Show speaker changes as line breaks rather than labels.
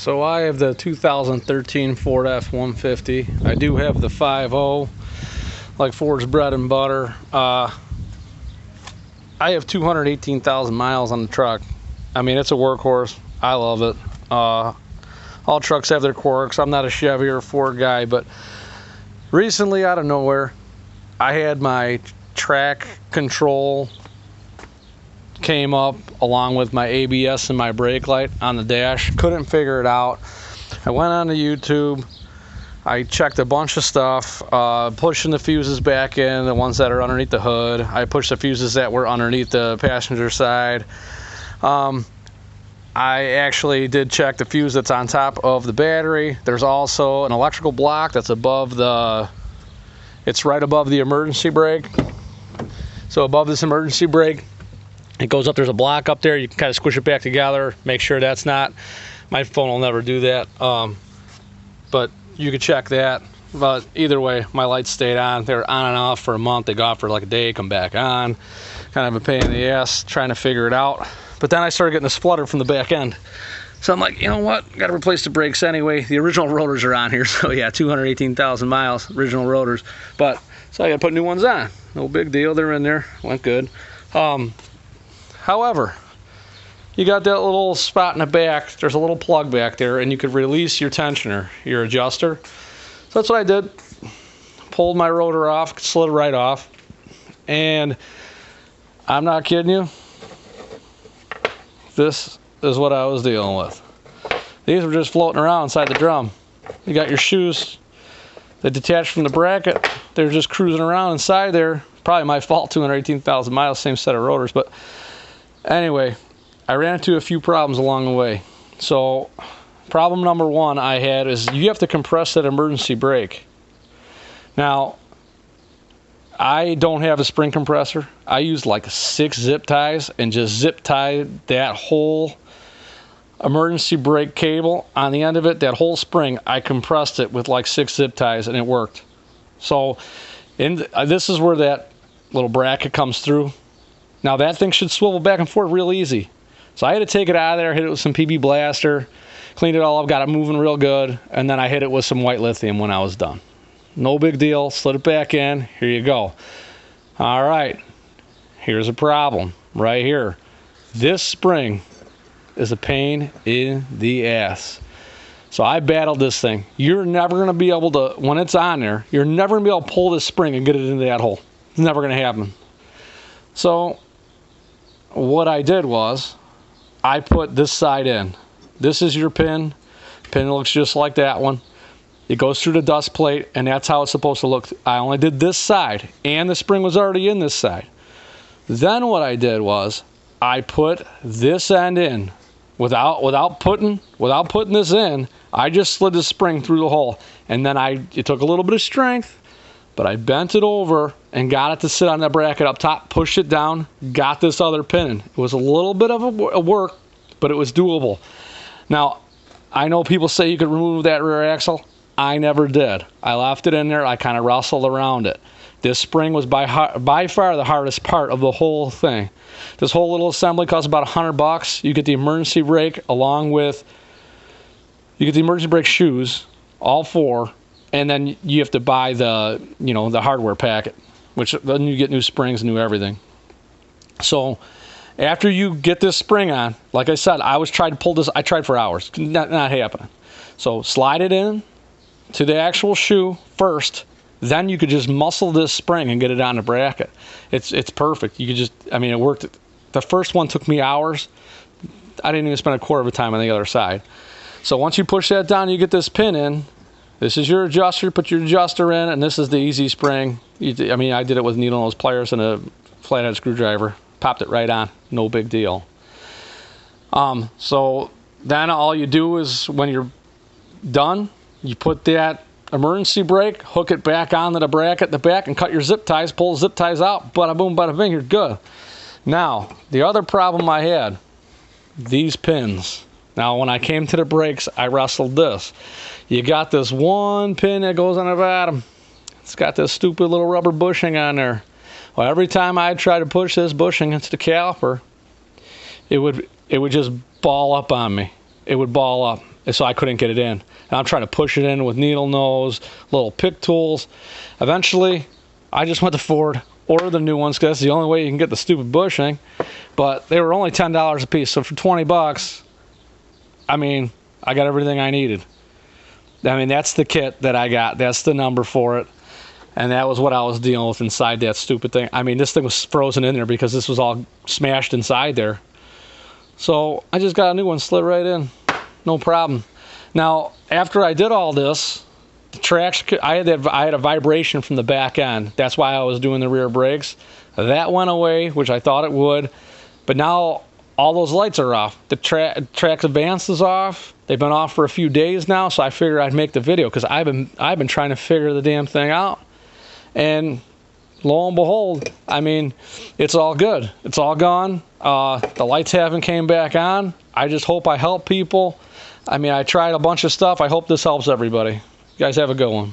So I have the 2013 Ford F-150. I do have the 5.0, like Ford's bread and butter. I have 218,000 miles on the truck. I mean, it's a workhorse. I love it. All trucks have their quirks. I'm not a Chevy or Ford guy, but recently, out of nowhere, I had my track control came up along with my ABS and my brake light on the dash. Couldn't figure it out. I went on to YouTube. I checked a bunch of stuff, pushing the fuses back in, the ones that are underneath the hood. I pushed the fuses that were underneath the passenger side. I actually did check the fuse that's on top of the battery. There's also an electrical block that's above it's right above the emergency brake. So above this emergency brake, it goes up, there's a block up there. You can kind of squish it back together, make sure that's not, my phone will never do that. But you could check that. But either way, my lights stayed on. They were on and off for a month. They go off for like a day, come back on. Kind of a pain in the ass trying to figure it out. But then I started getting a splutter from the back end. So I'm like, you know what? Got to replace the brakes anyway. The original rotors are on here. So yeah, 218,000 miles, original rotors. But so I got to put new ones on. No big deal. They're in there. Went good. However, you got that little spot in the back. There's a little plug back there, and you could release your tensioner, your adjuster. So that's what I did. Pulled my rotor off, slid it right off. And I'm not kidding you. This is what I was dealing with. These were just floating around inside the drum. You got your shoes that detach from the bracket. They're just cruising around inside there. Probably my fault, 218,000 miles, same set of rotors. But anyway, I ran into a few problems along the way. So problem number one I had is you have to compress that emergency brake. Now, I don't have a spring compressor. I used like 6 zip ties and just zip tied that whole emergency brake cable on the end of it, that whole spring. I compressed it with like 6 zip ties and it worked. So this is where that little bracket comes through. Now that thing should swivel back and forth real easy. So I had to take it out of there, hit it with some PB Blaster, cleaned it all up, got it moving real good, and then I hit it with some white lithium when I was done. No big deal, slid it back in, here you go. All right, here's a problem right here. This spring is a pain in the ass. So I battled this thing. You're never gonna be able to, when it's on there, you're never gonna be able to pull this spring and get it into that hole. It's never gonna happen. So what I did was, I put this side in. This is your pin. Pin looks just like that one. It goes through the dust plate, and that's how it's supposed to look. I only did this side, and the spring was already in this side. Then what I did was, I put this end in. Without putting this in, I just slid the spring through the hole. And then it took a little bit of strength, but I bent it over and got it to sit on that bracket up top, pushed it down, got this other pin in. It was a little bit of a work, but it was doable. Now, I know people say you could remove that rear axle. I never did. I left it in there. I kind of wrestled around it. This spring was by far the hardest part of the whole thing. This whole little assembly costs about $100. You get the emergency brake along with, you get the emergency brake shoes, all 4, and then you have to buy the, the hardware packet, which then you get new springs, new everything. So after you get this spring on, like I said, I tried to pull this. I tried for hours. Not happening. So slide it in to the actual shoe first. Then you could just muscle this spring and get it on the bracket. It's perfect. You could just, it worked. The first one took me hours. I didn't even spend a quarter of a time on the other side. So once you push that down, you get this pin in. This is your adjuster. Put your adjuster in, and this is the easy spring. I did it with needle nose pliers and a flathead screwdriver. Popped it right on. No big deal. So then all you do is when you're done, you put that emergency brake, hook it back onto the bracket at the back, and cut your zip ties, pull the zip ties out, bada boom, bada bing, you're good. Now, the other problem I had, these pins. Now, when I came to the brakes, I wrestled this. You got this one pin that goes on the bottom. It's got this stupid little rubber bushing on there. Well, every time I try to push this bushing into the caliper, it would just ball up on me. It would ball up. and so I couldn't get it in. And I'm trying to push it in with needle nose, little pick tools. Eventually, I just went to Ford, ordered the new ones because that's the only way you can get the stupid bushing. But they were only $10 a piece, so for 20 bucks, I mean, I got everything I needed. I mean, that's the kit that I got. That's the number for it. And that was what I was dealing with inside that stupid thing. I mean, this thing was frozen in there because this was all smashed inside there. So I just got a new one, slid right in. No problem. Now, after I did all this, the traction, I had a vibration from the back end. That's why I was doing the rear brakes. That went away, which I thought it would. But now all those lights are off. The trac advance is off. They've been off for a few days now, so I figured I'd make the video because I've been trying to figure the damn thing out. And lo and behold, I mean, it's all good. It's all gone. The lights haven't came back on. I just hope I help people. I mean, I tried a bunch of stuff. I hope this helps everybody. You guys have a good one.